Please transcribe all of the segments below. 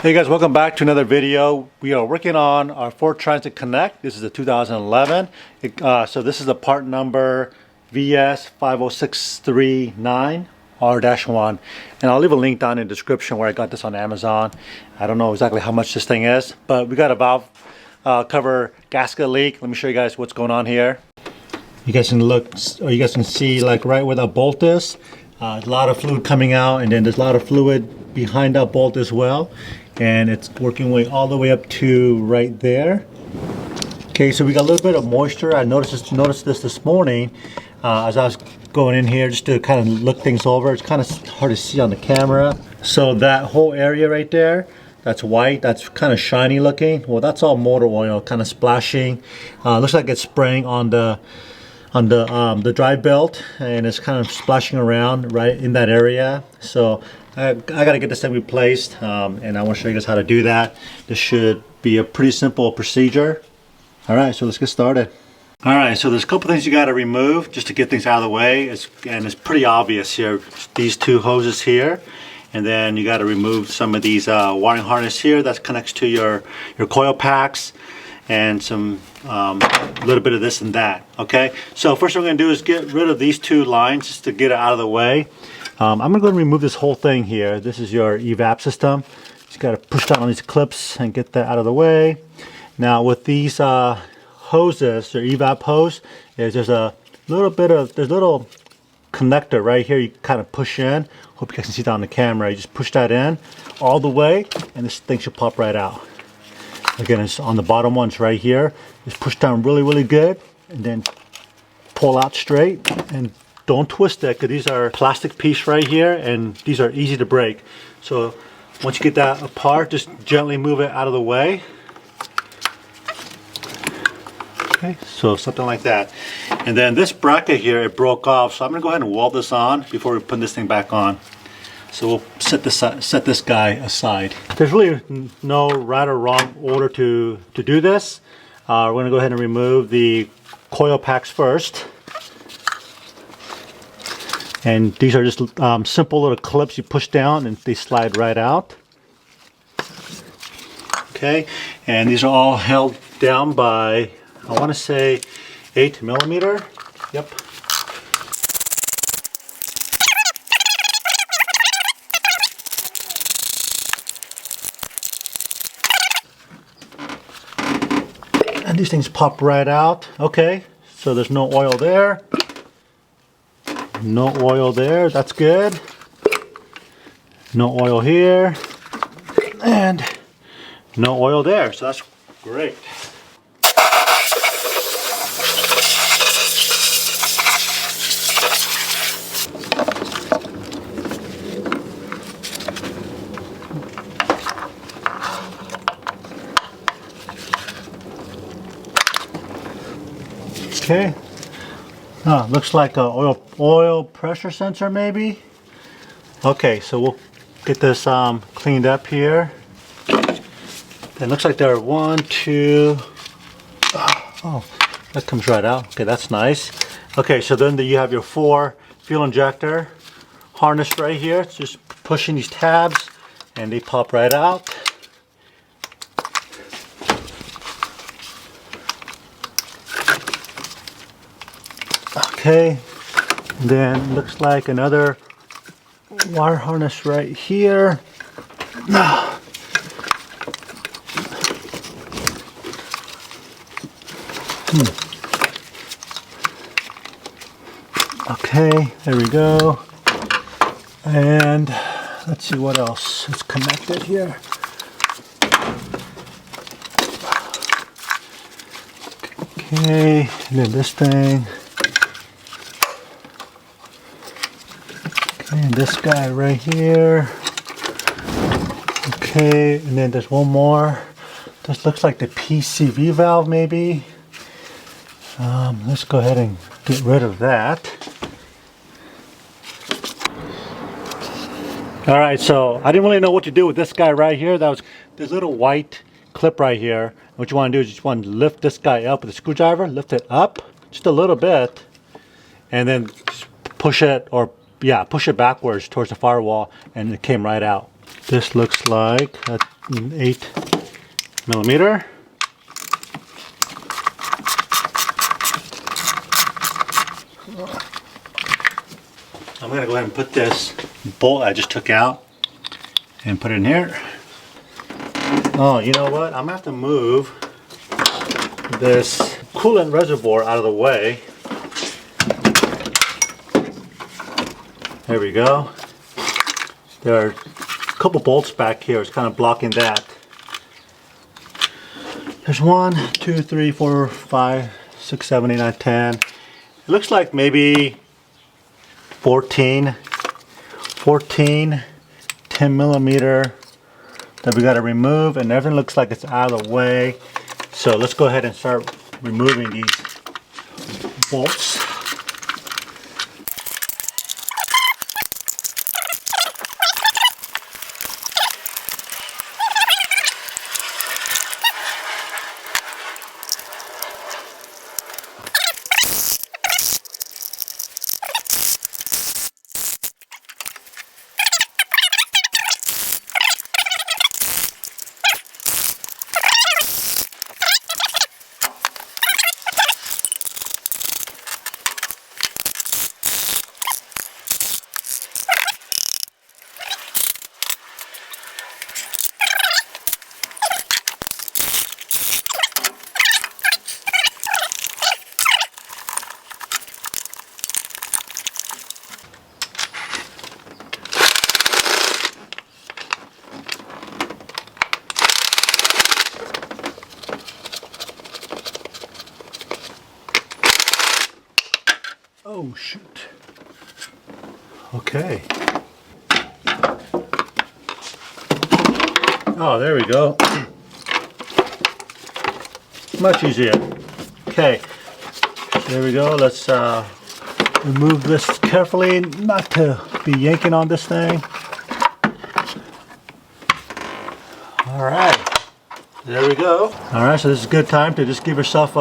Hey guys, welcome back to another video. We are working on our Ford Transit Connect. This is a 2011. So this is the part number VS50639R-1. And I'll leave a link down in the description where I got this on Amazon. I don't know exactly how much this thing is, but we got a valve cover gasket leak. Let me show you guys what's going on here. You guys can look, or you guys can see like right where that bolt is. A lot of fluid coming out, and then there's a lot of fluid behind that bolt as well. And it's working way all the way up to right there. Okay, so we got a little bit of moisture. I noticed this morning as I was going in here just to kind of look things over. It's kind of hard to see on the camera. So that whole area right there, that's white, that's kind of shiny looking. Well, that's all motor oil kind of splashing. Looks like it's spraying on the drive belt, and it's kind of splashing around right in that area. So I gotta get this thing replaced, and I want to show you guys how to do that. This should be a pretty simple procedure. All right, so let's get started. All right, so there's a couple things you got to remove just to get things out of the way, and it's pretty obvious here. These two hoses here, and then you got to remove some of these wiring harness here that connects to your coil packs, and some little bit of this and that. Okay, so first thing we're gonna do is get rid of these two lines just to get it out of the way. I'm gonna go and remove this whole thing here. This is your evap system. Just gotta push down on these clips and get that out of the way. Now with these hoses, your evap hose, there's a little connector right here you kind of push in. Hope you guys can see that on the camera. You just push that in all the way, and this thing should pop right out. Again, it's on the bottom ones right here. Just push down really good, and then pull out straight, and don't twist it, because these are plastic piece right here, and these are easy to break. So once you get that apart, just gently move it out of the way. Okay, so something like that. And then this bracket here, it broke off, so I'm gonna go ahead and weld this on before we put this thing back on. So we'll set this guy aside. There's really no right or wrong order to do this. We're gonna go ahead and remove the coil packs first. And these are just simple little clips you push down and they slide right out. Okay, and these are all held down by, I want to say 8mm. Yep. And these things pop right out. Okay, so there's no oil there. No oil there, that's good. No oil here. And no oil there, so that's great. Okay. Looks like a oil pressure sensor maybe. Okay, so we'll get this cleaned up here. It looks like there are 1, 2. Oh, that comes right out. Okay, that's nice. Okay, so then you have your 4 fuel injector harness right here. It's just pushing these tabs and they pop right out. Okay, then looks like another wire harness right here. Okay, there we go. And let's see what else is connected here. Okay, and then this thing. And this guy right here. Okay, and then there's one more. This looks like the PCV valve maybe. Let's go ahead and get rid of that. All right, so I didn't really know what to do with this guy right here. That was this little white clip right here. What you want to do is you just want to lift this guy up with a screwdriver, lift it up just a little bit, and then just push it, or yeah, push it backwards towards the firewall, and it came right out. this looks like an 8mm. I'm going to go ahead and put this bolt I just took out and put it in here. Oh, you know what? I'm going to have to move this coolant reservoir out of the way. There we go. There are a couple bolts back here. It's kind of blocking that. There's 1, 2, 3, 4, 5, 6, 7, 8, 9, 10. It looks like maybe 14 10mm that we got to remove, and everything looks like it's out of the way. So let's go ahead and start removing these bolts. Oh shoot. Okay. Oh, there we go. Much easier. Okay. There we go. Let's remove this carefully, not to be yanking on this thing. All right. There we go. All right. So this is a good time to just give yourself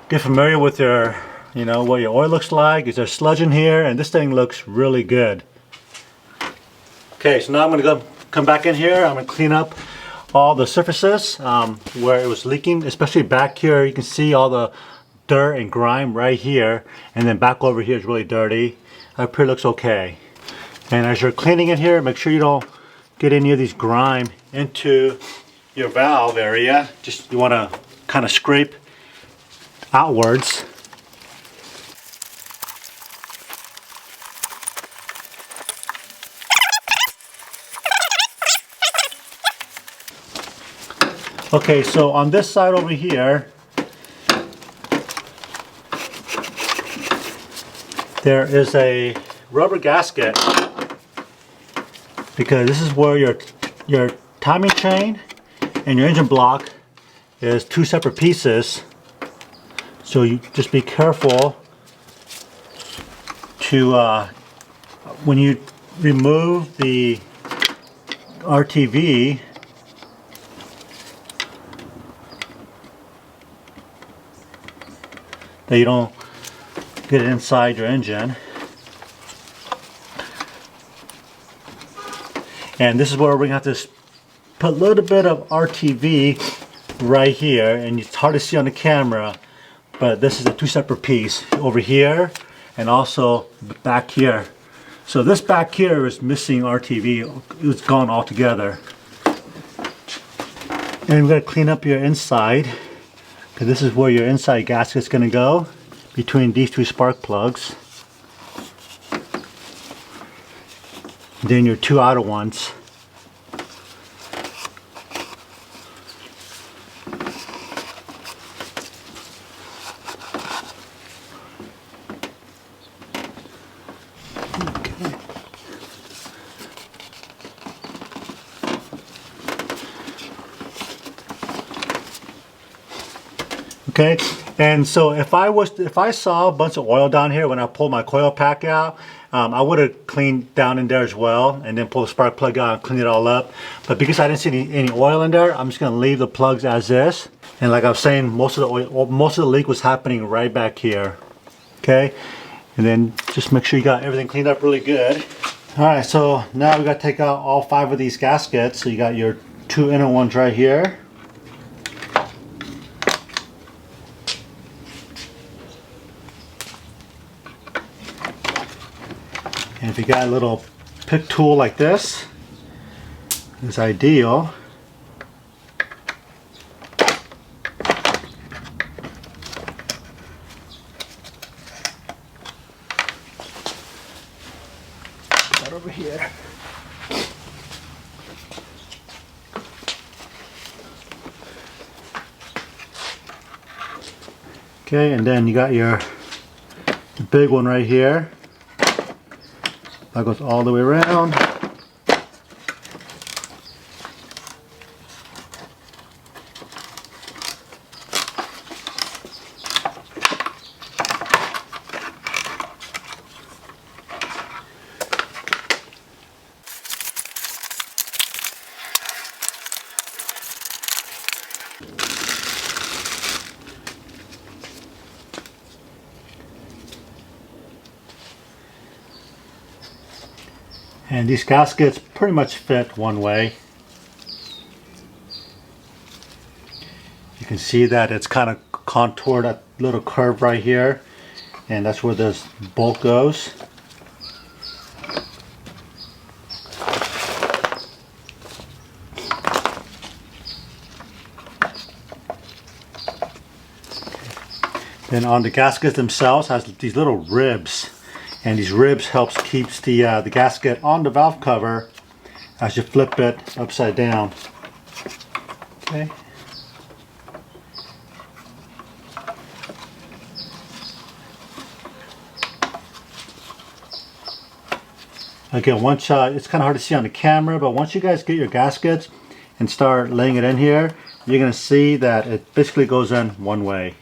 get familiar with your, you know, what your oil looks like. Is there sludge in here? And this thing looks really good. Okay, so now I'm going to come back in here. I'm going to clean up all the surfaces where it was leaking, especially back here. You can see all the dirt and grime right here, and then back over here is really dirty. Up here looks okay. And as you're cleaning it here, make sure you don't get any of these grime into your valve area. Just you want to kind of scrape outwards. Okay, so on this side over here, there is a rubber gasket, because this is where your timing chain and your engine block is two separate pieces. So you just be careful to when you remove the RTV, that you don't get it inside your engine. And this is where we're going to have to put a little bit of RTV right here, and it's hard to see on the camera, but this is a two separate piece over here and also back here. So this back here is missing RTV. It's gone altogether. And we're going to clean up your inside, because this is where your inside gasket is going to go, between these two spark plugs. And then your two outer ones. Okay, and so if I saw a bunch of oil down here when I pulled my coil pack out, I would have cleaned down in there as well, and then pull the spark plug out and clean it all up. But because I didn't see any oil in there, I'm just going to leave the plugs as is. And like I was saying, most of the leak was happening right back here. Okay, and then just make sure you got everything cleaned up really good. Alright, so now we got to take out all 5 of these gaskets. So you got your 2 inner ones right here. And if you got a little pick tool like this, it's ideal. Put that over here. Okay, and then you got the big one right here. That goes all the way around. And these gaskets pretty much fit one way. You can see that it's kind of contoured, that little curve right here, and that's where this bolt goes. Then on the gaskets themselves has these little ribs, and these ribs helps keeps the gasket on the valve cover as you flip it upside down. Okay. Again, once it's kind of hard to see on the camera, but once you guys get your gaskets and start laying it in here, you're going to see that it basically goes in one way.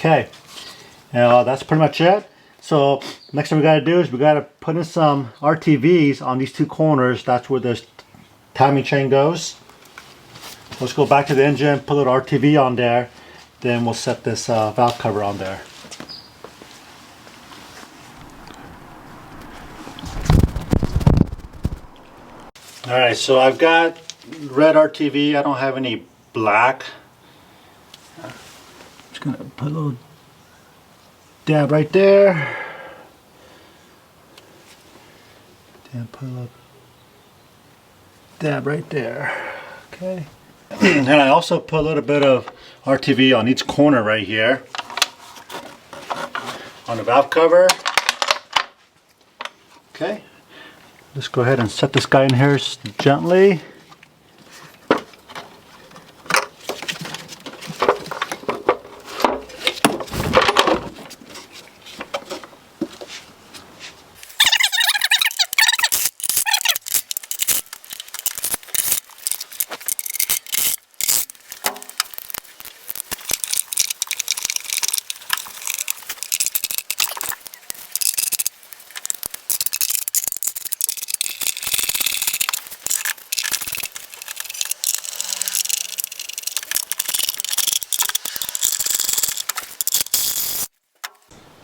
Okay, now that's pretty much it. So next thing we got to do is we got to put in some RTVs on these 2 corners. That's where this timing chain goes. Let's go back to the engine, put a little RTV on there, then we'll set this valve cover on there. Alright, so I've got red RTV. I don't have any black. Just gonna put a little dab right there. And put a little dab right there. Okay. And I also put a little bit of RTV on each corner right here. On the valve cover. Okay. Let's go ahead and set this guy in here gently.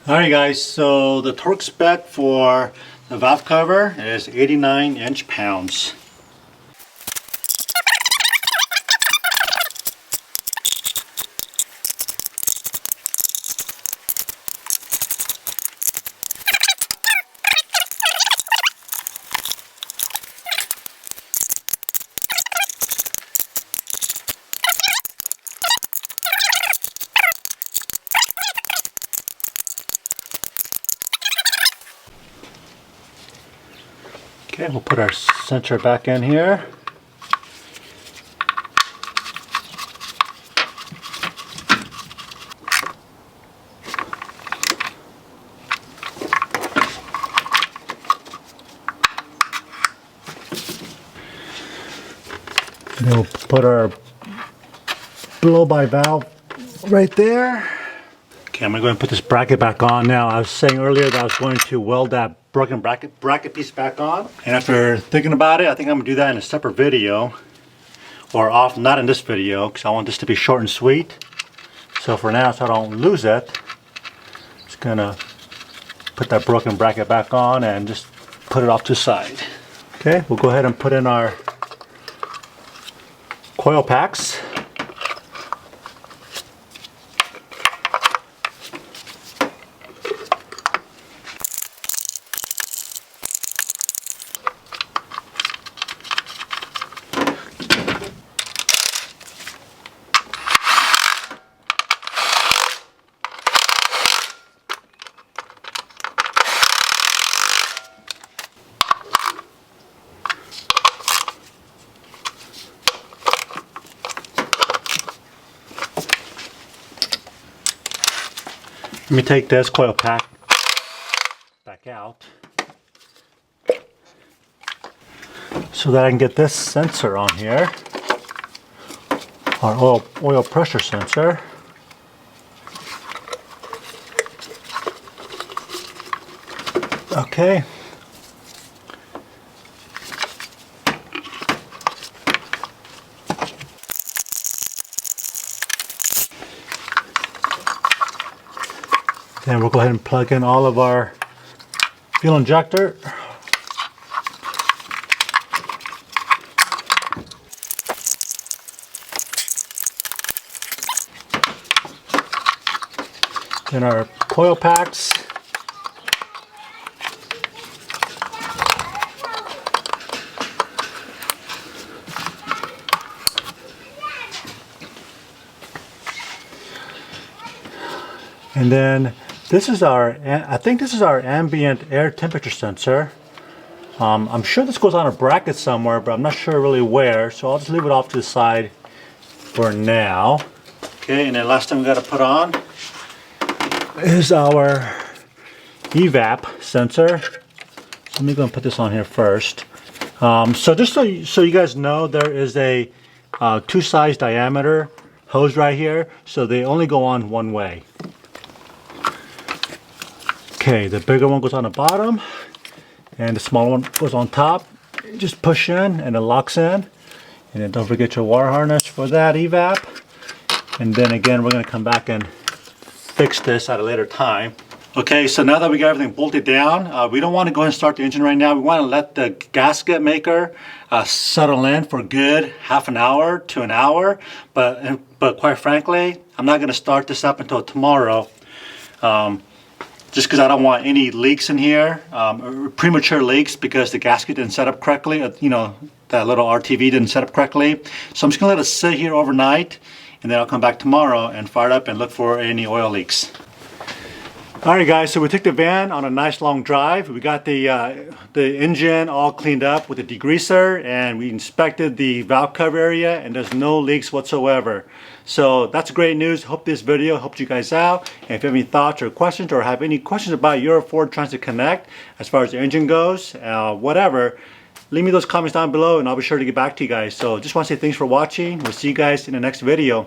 Alright guys, so the torque spec for the valve cover is 89 inch-pounds. Okay, we'll put our sensor back in here. Then we'll put our blow-by valve right there. Okay, I'm going to go ahead and put this bracket back on now. I was saying earlier that I was going to weld that broken bracket piece back on. And after thinking about it, I think I'm gonna do that in a separate video, or not in this video, because I want this to be short and sweet. So for now, so I don't lose it, just gonna put that broken bracket back on and just put it off to the side. Okay, we'll go ahead and put in our coil packs. Let me take this coil pack back out so that I can get this sensor on here, our oil pressure sensor. Okay. Then we'll go ahead and plug in all of our fuel injector. Then our coil packs. And then this is I think this is our ambient air temperature sensor. I'm sure this goes on a bracket somewhere, but I'm not sure really where, so I'll just leave it off to the side for now. Okay, and then last thing we got to put on is our evap sensor. So let me go and put this on here first. So just so you guys know, there is a 2 size diameter hose right here, so they only go on one way. Okay, the bigger one goes on the bottom and the smaller one goes on top. You just push in and it locks in. And then don't forget your wire harness for that evap. And then again, we're going to come back and fix this at a later time. Okay, so now that we got everything bolted down, we don't want to go ahead and start the engine right now. We want to let the gasket maker settle in for good half an hour to an hour. But quite frankly, I'm not going to start this up until tomorrow. Just because I don't want any leaks in here, premature leaks because the gasket didn't set up correctly, you know, that little RTV didn't set up correctly. So I'm just going to let it sit here overnight, and then I'll come back tomorrow and fire it up and look for any oil leaks. Alright guys, so we took the van on a nice long drive. We got the engine all cleaned up with a degreaser, and we inspected the valve cover area, and there's no leaks whatsoever. So that's great news. Hope this video helped you guys out. And if you have any thoughts or questions, or have any questions about your Ford Transit Connect as far as the engine goes, whatever, leave me those comments down below and I'll be sure to get back to you guys. So just want to say thanks for watching. We'll see you guys in the next video.